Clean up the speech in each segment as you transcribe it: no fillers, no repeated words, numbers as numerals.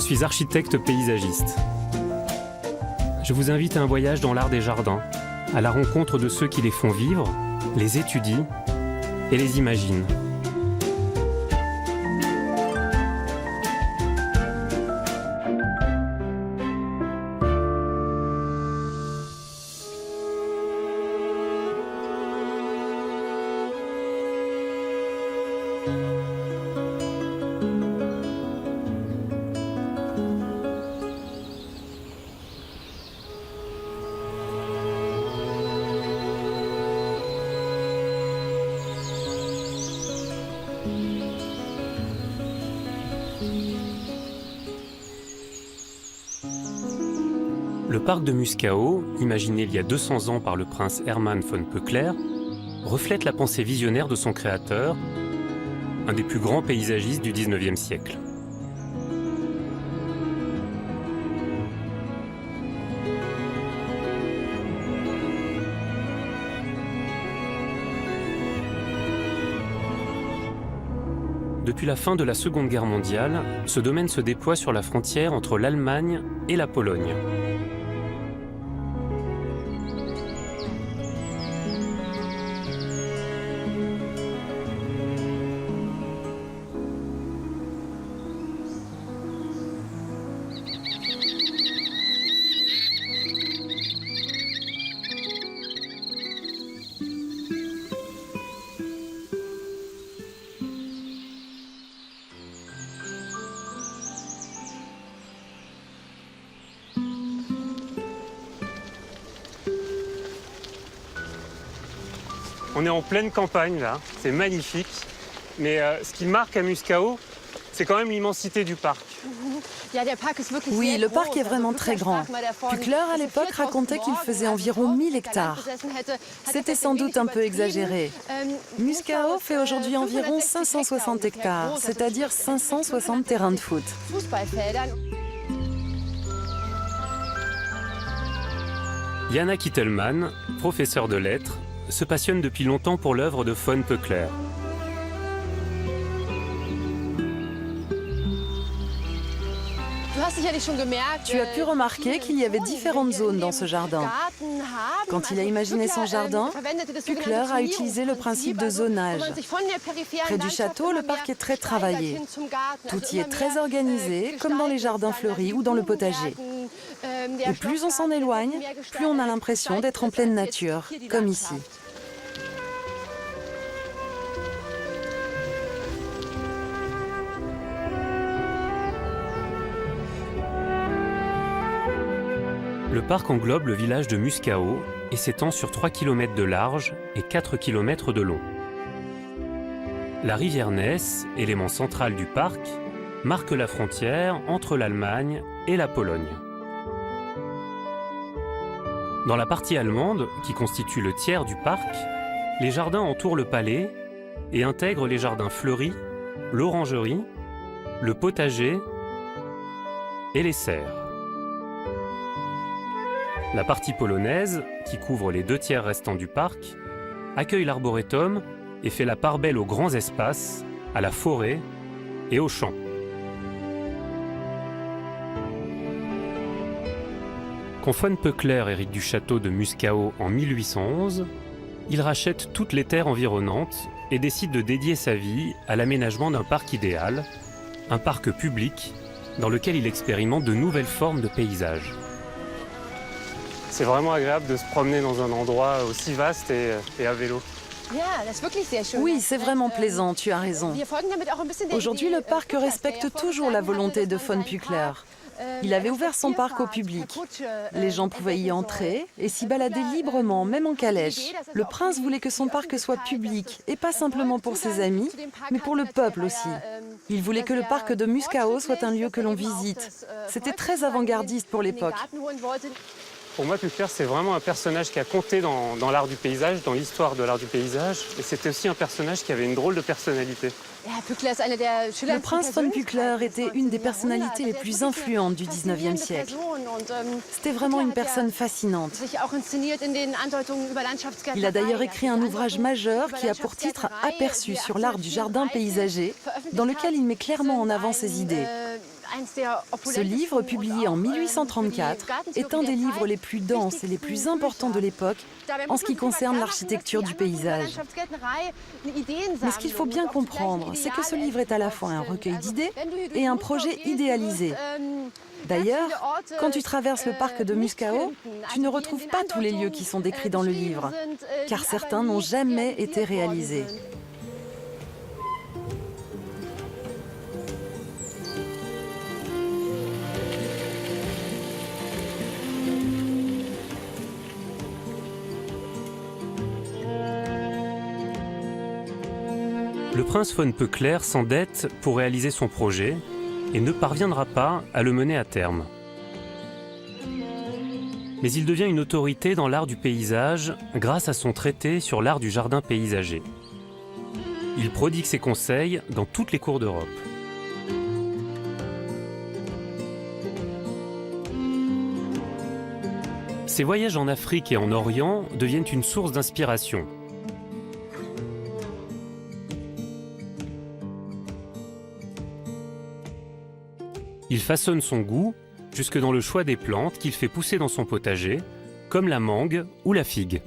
suis architecte paysagiste. Je vous invite à un voyage dans l'art des jardins, à la rencontre de ceux qui les font vivre, les étudient et les imaginent. Le parc de Muscao, imaginé il y a 200 ans par le prince Hermann von Pöckler, reflète la pensée visionnaire de son créateur, un des plus grands paysagistes du XIXe siècle. Depuis la fin de la Seconde Guerre mondiale, ce domaine se déploie sur la frontière entre l'Allemagne et la Pologne. On est en pleine campagne là, c'est magnifique. Mais ce qui marque à Muscao, c'est quand même l'immensité du parc. Oui, le parc est vraiment très grand. Pöckler, à l'époque, racontait qu'il faisait environ 1000 hectares. C'était sans doute un peu exagéré. Muscao fait aujourd'hui environ 560 hectares, c'est-à-dire 560 terrains de foot. Jana Kittelmann, professeure de lettres, se passionne depuis longtemps pour l'œuvre de von Pöckler. Tu as pu remarquer qu'il y avait différentes zones dans ce jardin. Quand il a imaginé son jardin, Pöckler a utilisé le principe de zonage. Près du château, le parc est très travaillé. Tout y est très organisé, comme dans les jardins fleuris ou dans le potager. Et plus on s'en éloigne, plus on a l'impression d'être en pleine nature, comme ici. Le parc englobe le village de Muscao et s'étend sur 3 km de large et 4 km de long. La rivière Ness, élément central du parc, marque la frontière entre l'Allemagne et la Pologne. Dans la partie allemande, qui constitue le tiers du parc, les jardins entourent le palais et intègrent les jardins fleuris, l'orangerie, le potager et les serres. La partie polonaise, qui couvre les 2 tiers restants du parc, accueille l'arboretum et fait la part belle aux grands espaces, à la forêt et aux champs. Quand von Pöckler hérite du château de Muscao en 1811, il rachète toutes les terres environnantes et décide de dédier sa vie à l'aménagement d'un parc idéal, un parc public dans lequel il expérimente de nouvelles formes de paysages. C'est vraiment agréable de se promener dans un endroit aussi vaste et à vélo. Oui, c'est vraiment plaisant, tu as raison. Aujourd'hui, le parc respecte toujours la volonté de von Pöckler. Il avait ouvert son parc au public. Les gens pouvaient y entrer et s'y balader librement, même en calèche. Le prince voulait que son parc soit public, et pas simplement pour ses amis, mais pour le peuple aussi. Il voulait que le parc de Muscao soit un lieu que l'on visite. C'était très avant-gardiste pour l'époque. Pour moi, Pöckler, c'est vraiment un personnage qui a compté dans l'art du paysage, dans l'histoire de l'art du paysage. Et c'était aussi un personnage qui avait une drôle de personnalité. Le prince von Pöckler était une des personnalités les plus influentes du XIXe siècle. C'était vraiment une personne fascinante. Il a d'ailleurs écrit un ouvrage majeur qui a pour titre « Aperçu sur l'art du jardin paysager », dans lequel il met clairement en avant ses idées. Ce livre, publié en 1834, est un des livres les plus denses et les plus importants de l'époque en ce qui concerne l'architecture du paysage. Mais ce qu'il faut bien comprendre, c'est que ce livre est à la fois un recueil d'idées et un projet idéalisé. D'ailleurs, quand tu traverses le parc de Muscao, tu ne retrouves pas tous les lieux qui sont décrits dans le livre, car certains n'ont jamais été réalisés. Le prince von Peuclair s'endette pour réaliser son projet et ne parviendra pas à le mener à terme. Mais il devient une autorité dans l'art du paysage grâce à son traité sur l'art du jardin paysager. Il prodigue ses conseils dans toutes les cours d'Europe. Ses voyages en Afrique et en Orient deviennent une source d'inspiration. Il façonne son goût jusque dans le choix des plantes qu'il fait pousser dans son potager, comme la mangue ou la figue.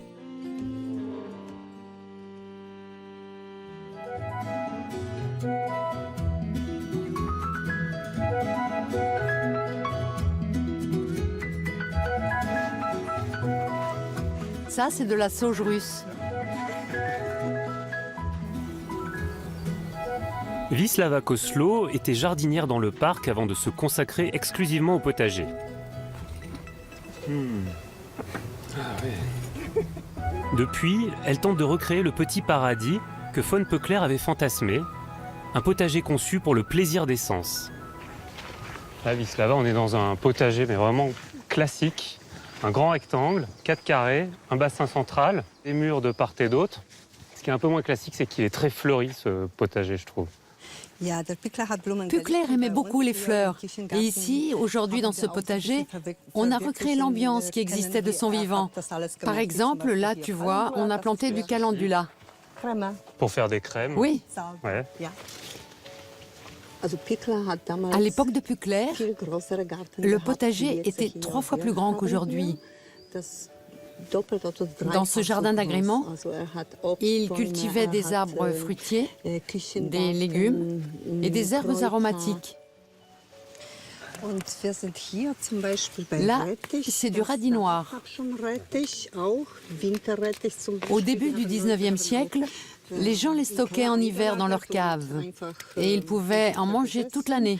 Ça, c'est de la sauge russe. Wisława Koslow était jardinière dans le parc avant de se consacrer exclusivement au potager. Depuis, elle tente de recréer le petit paradis que von Peuclair avait fantasmé, un potager conçu pour le plaisir des sens. Là, Wisława, on est dans un potager mais vraiment classique, un grand rectangle, 4 carrés, un bassin central, des murs de part et d'autre. Ce qui est un peu moins classique, c'est qu'il est très fleuri, ce potager, je trouve. Peuclair aimait beaucoup les fleurs. Et ici, aujourd'hui, dans ce potager, on a recréé l'ambiance qui existait de son vivant. Par exemple, là, tu vois, on a planté du calendula. Pour faire des crèmes? Oui. Ouais. À l'époque de Peuclair, le potager était 3 fois plus grand qu'aujourd'hui. Dans ce jardin d'agrément, il cultivait des arbres fruitiers, des légumes et des herbes aromatiques. Là, c'est du radis noir. Au début du 19e siècle, les gens les stockaient en hiver dans leurs caves et ils pouvaient en manger toute l'année.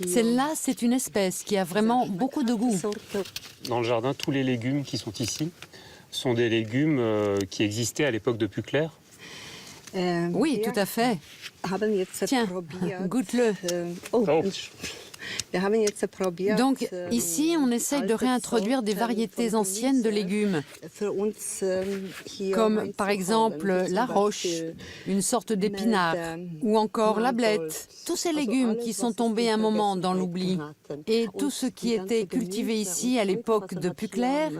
Celle-là, c'est une espèce qui a vraiment beaucoup de goût. Dans le jardin, tous les légumes qui sont ici sont des légumes qui existaient à l'époque de Peuclair. Oui, tout à fait. Tiens, goûte-le. Donc ici, on essaye de réintroduire des variétés anciennes de légumes, comme par exemple la roche, une sorte d'épinard, ou encore la blette. Tous ces légumes qui sont tombés un moment dans l'oubli. Et tout ce qui était cultivé ici à l'époque de Peuclair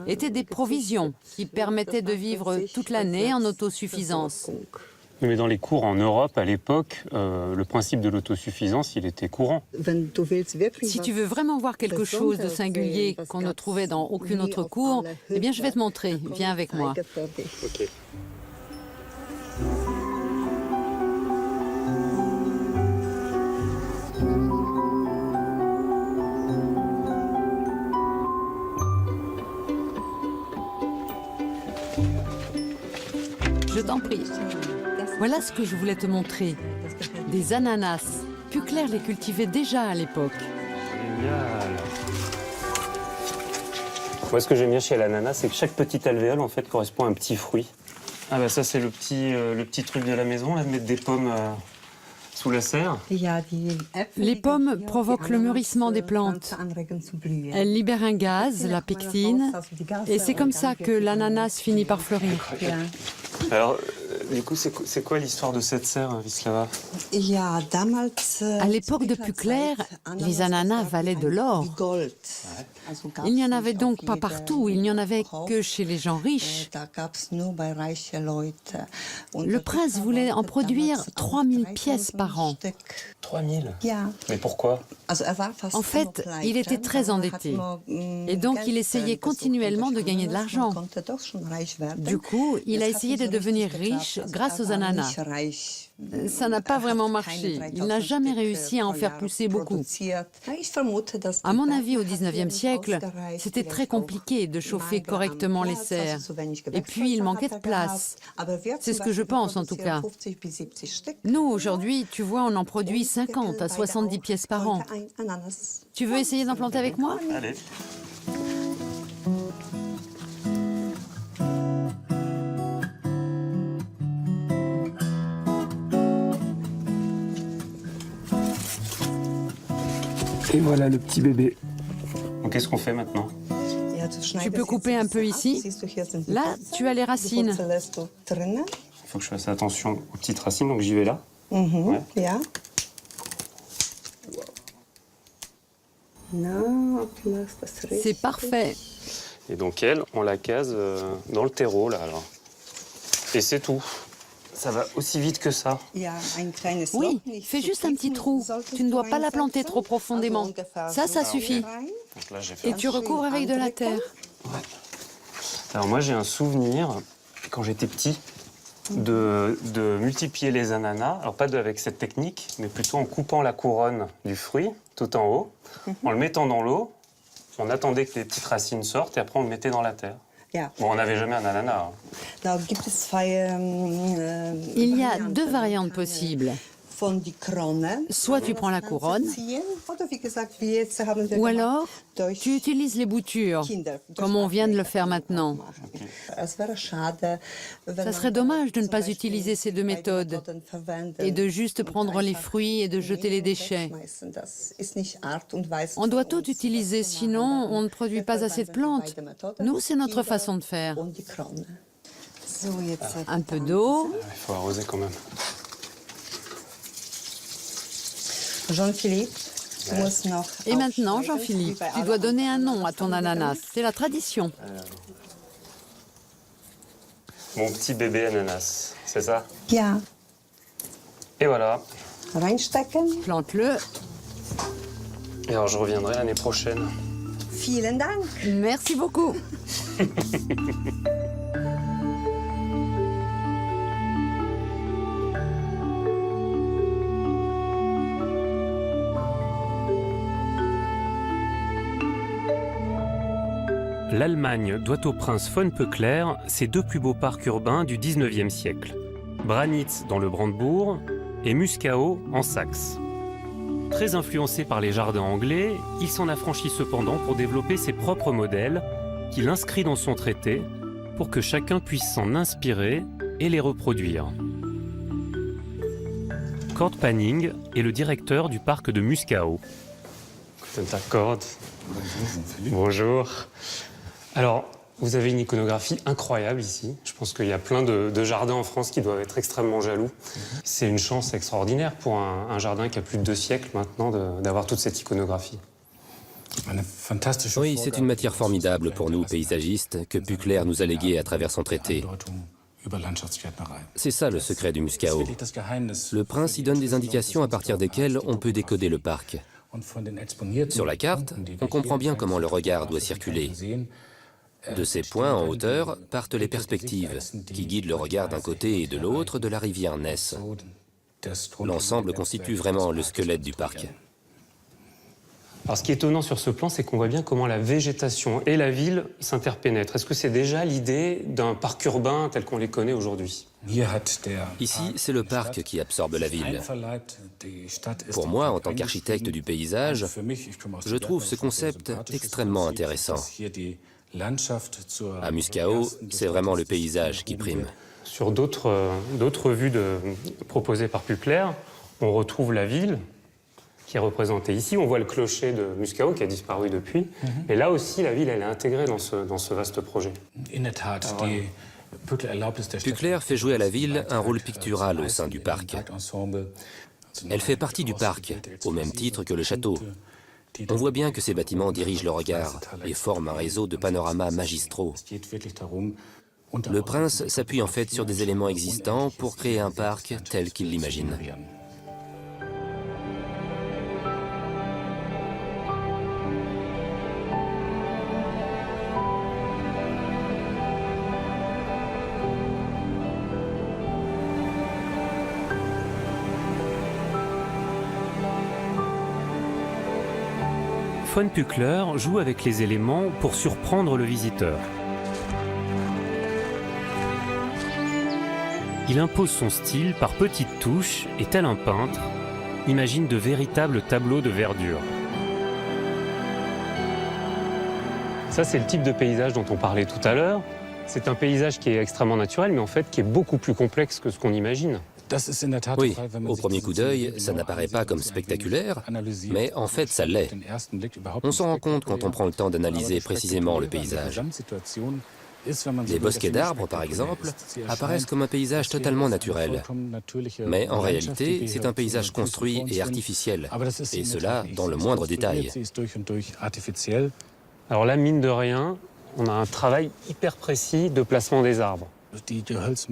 était des provisions qui permettaient de vivre toute l'année en autosuffisance. Mais dans les cours en Europe, à l'époque, le principe de l'autosuffisance, il était courant. Si tu veux vraiment voir quelque chose de singulier qu'on ne trouvait dans aucune autre cour, eh bien je vais te montrer. Viens avec moi. Ok. Je t'en prie. Voilà ce que je voulais te montrer. Des ananas. Peuclair les cultivait déjà à l'époque. Génial. Moi, ce que j'aime bien chez l'ananas, c'est que chaque petite alvéole, en fait, correspond à un petit fruit. Ah bah ça, c'est le petit truc de la maison, là, de mettre des pommes sous la serre. Les pommes provoquent le mûrissement des plantes. Elles libèrent un gaz, la pectine, et c'est comme ça que l'ananas finit par fleurir. Alors, Du coup, c'est quoi l'histoire de cette serre, Wisława? À l'époque de Pückler, les ananas valaient de l'or. Il n'y en avait donc pas partout, il n'y en avait que chez les gens riches. Le prince voulait en produire 3000 pièces par an. 3000? Mais pourquoi? En fait, il était très endetté. Et donc, il essayait continuellement de gagner de l'argent. Du coup, il a essayé de devenir riche grâce aux ananas. Ça n'a pas vraiment marché. Il n'a jamais réussi à en faire pousser beaucoup. À mon avis, au XIXe siècle, c'était très compliqué de chauffer correctement les serres. Et puis, il manquait de place. C'est ce que je pense, en tout cas. Nous, aujourd'hui, tu vois, on en produit 50 à 70 pièces par an. Tu veux essayer d'en planter avec moi? Allez. Et voilà le petit bébé. Donc qu'est-ce qu'on fait maintenant? Tu peux couper un peu ici. Là, tu as les racines. Il faut que je fasse attention aux petites racines, donc j'y vais là. Ouais. C'est parfait. Et donc elle, on la case dans le terreau, là, alors. Et c'est tout. Ça va aussi vite que ça. Oui, fais juste un petit trou. Tu ne dois pas la planter trop profondément. Ça suffit. Donc là, j'ai fait Et tu recouvres avec de la terre. Ouais. Alors moi, j'ai un souvenir, quand j'étais petit, de multiplier les ananas. Alors pas avec cette technique, mais plutôt en coupant la couronne du fruit, tout en haut, en le mettant dans l'eau. On attendait que les petites racines sortent et après on le mettait dans la terre. Bon, on n'avait jamais un ananas. Il y a deux variantes possibles. Soit tu prends la couronne, ou alors tu utilises les boutures, comme on vient de le faire maintenant. Ça serait dommage de ne pas utiliser ces deux méthodes et de juste prendre les fruits et de jeter les déchets. On doit tout utiliser, sinon on ne produit pas assez de plantes. Nous, c'est notre façon de faire. Un peu d'eau. Il faut arroser quand même. Jean-Philippe, et maintenant, Jean-Philippe, tu dois donner un nom à ton ananas. C'est la tradition. Mon petit bébé ananas, c'est ça? Ja. Et voilà. Reinstecken. Plante-le. Et alors je reviendrai l'année prochaine. Vielen Dank. Merci beaucoup. L'Allemagne doit au prince von Pückler ses deux plus beaux parcs urbains du XIXe siècle. Branitz dans le Brandebourg et Muskau en Saxe. Très influencé par les jardins anglais, il s'en affranchit cependant pour développer ses propres modèles qu'il inscrit dans son traité pour que chacun puisse s'en inspirer et les reproduire. Kurt Panning est le directeur du parc de Muskau. Guten Tag, Kurt. Bonjour. Alors, vous avez une iconographie incroyable ici. Je pense qu'il y a plein de jardins en France qui doivent être extrêmement jaloux. C'est une chance extraordinaire pour un jardin qui a plus de 2 siècles maintenant d'avoir toute cette iconographie. Oui, c'est une matière formidable pour nous, paysagistes, que Pückler nous a léguée à travers son traité. C'est ça le secret du Muskau. Le prince y donne des indications à partir desquelles on peut décoder le parc. Sur la carte, on comprend bien comment le regard doit circuler. De ces points en hauteur partent les perspectives, qui guident le regard d'un côté et de l'autre de la rivière Ness. L'ensemble constitue vraiment le squelette du parc. Alors, ce qui est étonnant sur ce plan, c'est qu'on voit bien comment la végétation et la ville s'interpénètrent. Est-ce que c'est déjà l'idée d'un parc urbain tel qu'on les connaît aujourd'hui? Ici, c'est le parc qui absorbe la ville. Pour moi, en tant qu'architecte du paysage, je trouve ce concept extrêmement intéressant. À Muskau, c'est vraiment le paysage qui prime. Sur d'autres vues proposées par Pückler, on retrouve la ville qui est représentée ici. On voit le clocher de Muskau qui a disparu depuis. Et là aussi, la ville, elle est intégrée dans ce vaste projet. Pückler fait jouer à la ville un rôle pictural au sein du parc. Elle fait partie du parc, au même titre que le château. On voit bien que ces bâtiments dirigent le regard et forment un réseau de panoramas magistraux. Le prince s'appuie en fait sur des éléments existants pour créer un parc tel qu'il l'imagine. Von Pückler joue avec les éléments pour surprendre le visiteur. Il impose son style par petites touches et, tel un peintre, imagine de véritables tableaux de verdure. Ça, c'est le type de paysage dont on parlait tout à l'heure. C'est un paysage qui est extrêmement naturel, mais en fait qui est beaucoup plus complexe que ce qu'on imagine. Oui, au premier coup d'œil, ça n'apparaît pas comme spectaculaire, mais en fait ça l'est. On s'en rend compte quand on prend le temps d'analyser précisément le paysage. Les bosquets d'arbres, par exemple, apparaissent comme un paysage totalement naturel. Mais en réalité, c'est un paysage construit et artificiel, et cela dans le moindre détail. Alors là, mine de rien, on a un travail hyper précis de placement des arbres.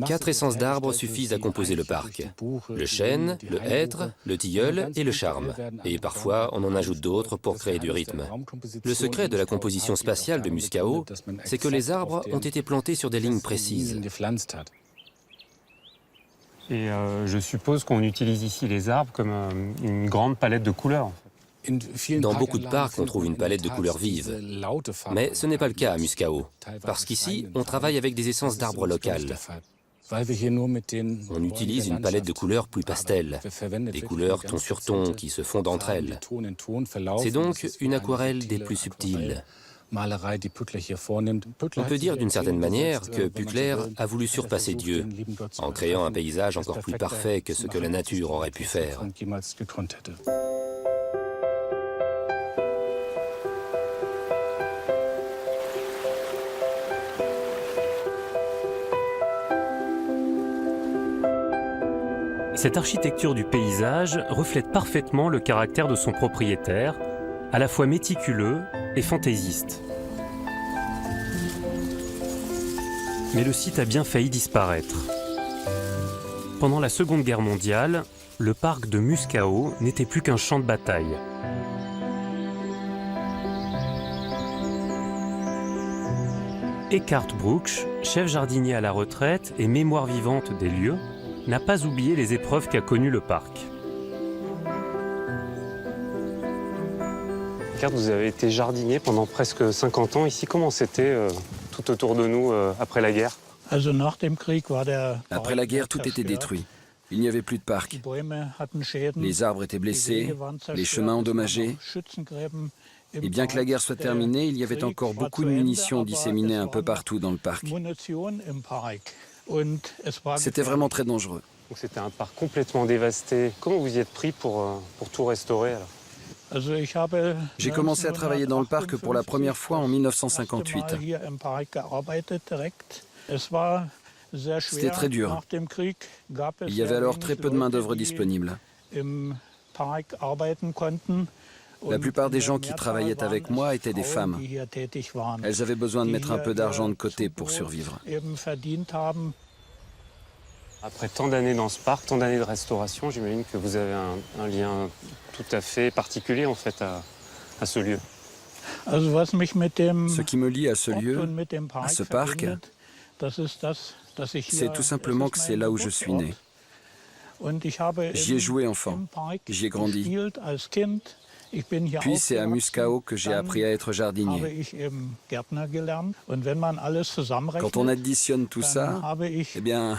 4 essences d'arbres suffisent à composer le parc. Le chêne, le hêtre, le tilleul et le charme. Et parfois, on en ajoute d'autres pour créer du rythme. Le secret de la composition spatiale de Muscao, c'est que les arbres ont été plantés sur des lignes précises. Et je suppose qu'on utilise ici les arbres comme une grande palette de couleurs. Dans beaucoup de parcs, on trouve une palette de couleurs vives. Mais ce n'est pas le cas à Muscao, parce qu'ici, on travaille avec des essences d'arbres locales. On utilise une palette de couleurs plus pastel, des couleurs ton sur ton qui se fondent entre elles. C'est donc une aquarelle des plus subtiles. On peut dire d'une certaine manière que Pückler a voulu surpasser Dieu, en créant un paysage encore plus parfait que ce que la nature aurait pu faire. Cette architecture du paysage reflète parfaitement le caractère de son propriétaire, à la fois méticuleux et fantaisiste. Mais le site a bien failli disparaître. Pendant la Seconde Guerre mondiale, le parc de Muscao n'était plus qu'un champ de bataille. Eckhard Brucksch, chef jardinier à la retraite et mémoire vivante des lieux, n'a pas oublié les épreuves qu'a connues le parc. Eckhard, vous avez été jardinier pendant presque 50 ans ici. Comment c'était tout autour de nous après la guerre? Après la guerre, tout était détruit. Il n'y avait plus de parc. Les arbres étaient blessés, les chemins endommagés. Et bien que la guerre soit terminée, il y avait encore beaucoup de munitions disséminées un peu partout dans le parc. C'était vraiment très dangereux. Donc c'était un parc complètement dévasté. Comment vous y êtes pris pour tout restaurer alors? J'ai commencé à travailler dans le parc pour la première fois en 1958. C'était très dur. Il y avait alors très peu de main-d'œuvre disponible. La plupart des gens qui travaillaient avec moi étaient des femmes. Elles avaient besoin de mettre un peu d'argent de côté pour survivre. Après tant d'années dans ce parc, tant d'années de restauration, j'imagine que vous avez un lien tout à fait particulier en fait à ce lieu. Ce qui me lie à ce lieu, à ce parc, c'est tout simplement que c'est là où je suis né. J'y ai joué enfant, j'y ai grandi. Puis c'est à Muscao que j'ai appris à être jardinier. Quand on additionne tout ça, eh bien,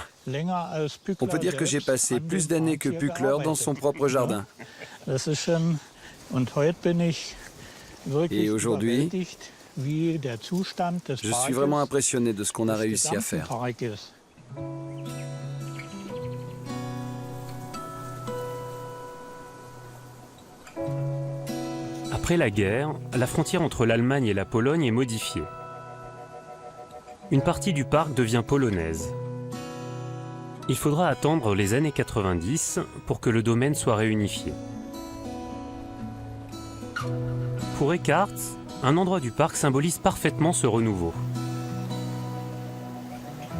on peut dire que j'ai passé plus d'années que Pückler dans son propre jardin. Et aujourd'hui, je suis vraiment impressionné de ce qu'on a réussi à faire. Après la guerre, la frontière entre l'Allemagne et la Pologne est modifiée. une partie du parc devient polonaise. Il faudra attendre les années 90 pour que le domaine soit réunifié. Pour Eckhart, un endroit du parc symbolise parfaitement ce renouveau.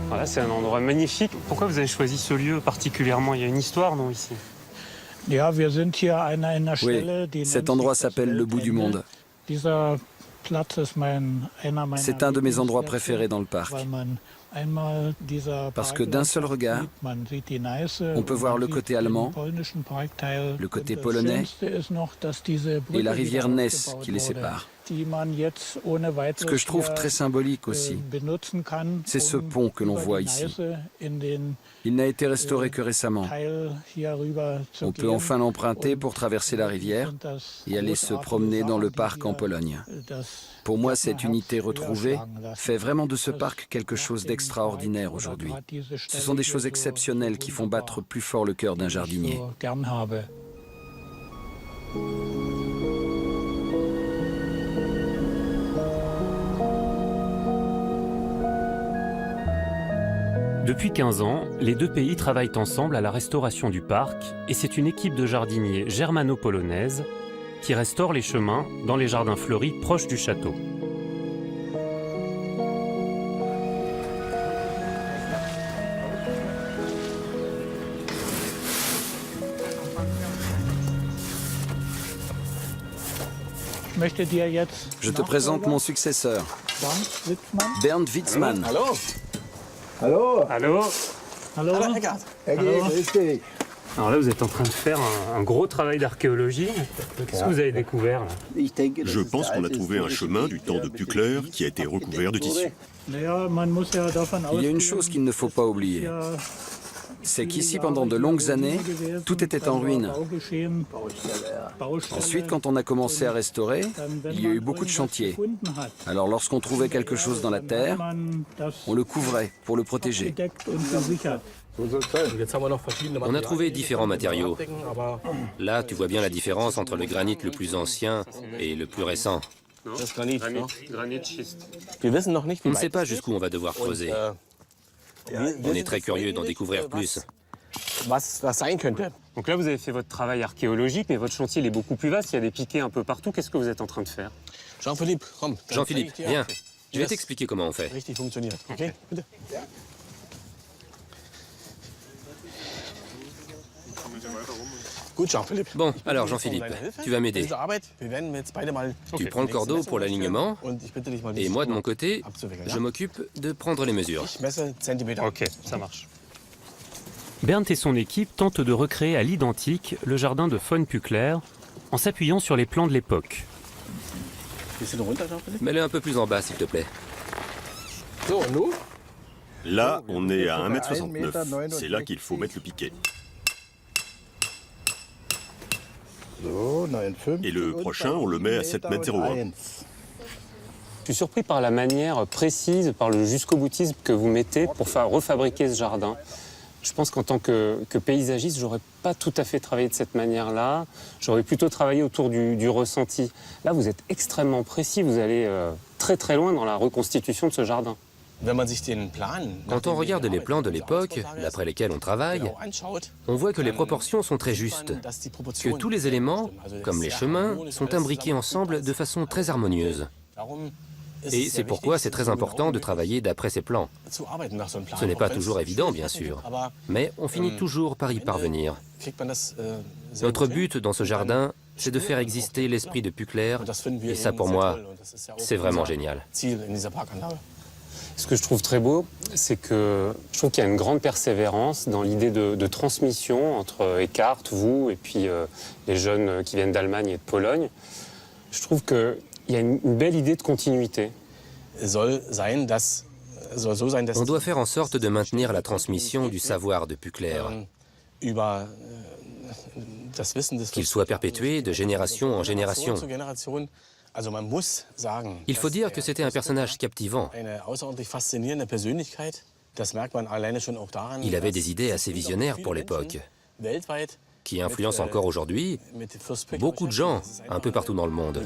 Voilà, c'est un endroit magnifique. Pourquoi vous avez choisi ce lieu particulièrement? Il y a une histoire, non, ici? Oui, cet endroit s'appelle le bout du monde. C'est un de mes endroits préférés dans le parc. Parce que d'un seul regard, on peut voir le côté allemand, le côté polonais et la rivière Ness qui les sépare. Ce que je trouve très symbolique aussi, c'est ce pont que l'on voit ici. Il n'a été restauré que récemment. On peut enfin l'emprunter pour traverser la rivière et aller se promener dans le parc en Pologne. Pour moi, cette unité retrouvée fait vraiment de ce parc quelque chose d'extraordinaire aujourd'hui. Ce sont des choses exceptionnelles qui font battre plus fort le cœur d'un jardinier. Depuis 15 ans, les deux pays travaillent ensemble à la restauration du parc et c'est une équipe de jardiniers germano-polonaise qui restaure les chemins dans les jardins fleuris proches du château. Je te présente mon successeur, Bernd Witzmann. Allô? Allô, Alors là, vous êtes en train de faire un gros travail d'archéologie. Qu'est-ce que vous avez découvert là? Je pense qu'on a trouvé un chemin du temps de Pückler qui a été recouvert de tissu. Il y a une chose qu'il ne faut pas oublier. C'est qu'ici, pendant de longues années, tout était en ruine. Ensuite, quand on a commencé à restaurer, il y a eu beaucoup de chantiers. Alors, lorsqu'on trouvait quelque chose dans la terre, on le couvrait pour le protéger. On a trouvé différents matériaux. Là, tu vois bien la différence entre le granit le plus ancien et le plus récent. Granit schiste. On ne sait pas jusqu'où on va devoir creuser. On est très curieux d'en découvrir plus. Donc là, vous avez fait votre travail archéologique, mais votre chantier il est beaucoup plus vaste. Il y a des piquets un peu partout. Qu'est-ce que vous êtes en train de faire? Jean-Philippe, viens. Je vais t'expliquer comment on fait. Bon, alors Jean-Philippe, tu vas m'aider. Tu prends le cordeau pour l'alignement, et moi de mon côté, je m'occupe de prendre les mesures. Ok, ça marche. Bernd et son équipe tentent de recréer à l'identique le jardin de von Pückler en s'appuyant sur les plans de l'époque. Mets-le un peu plus en bas, s'il te plaît. Là, on est à 1,69 m. C'est là qu'il faut mettre le piquet. Et le prochain, on le met à 7,01 m. Je suis surpris par la manière précise, par le jusqu'au boutisme que vous mettez pour refabriquer ce jardin. Je pense qu'en tant que paysagiste, j'aurais pas tout à fait travaillé de cette manière-là. J'aurais plutôt travaillé autour du ressenti. Là, vous êtes extrêmement précis. Vous allez très très loin dans la reconstitution de ce jardin. Quand on regarde les plans de l'époque, d'après lesquels on travaille, on voit que les proportions sont très justes, que tous les éléments, comme les chemins, sont imbriqués ensemble de façon très harmonieuse. Et c'est pourquoi c'est très important de travailler d'après ces plans. Ce n'est pas toujours évident, bien sûr, mais on finit toujours par y parvenir. Notre but dans ce jardin, c'est de faire exister l'esprit de Pückler, et ça pour moi, c'est vraiment génial. Ce que je trouve très beau, c'est que je trouve qu'il y a une grande persévérance dans l'idée de transmission entre Eckhart, vous, et puis les jeunes qui viennent d'Allemagne et de Pologne. Je trouve qu'il y a une belle idée de continuité. On doit faire en sorte de maintenir la transmission du savoir de Pückler, qu'il soit perpétué de génération en génération. Il faut dire que c'était un personnage captivant. Il avait des idées assez visionnaires pour l'époque, qui influencent encore aujourd'hui beaucoup de gens un peu partout dans le monde.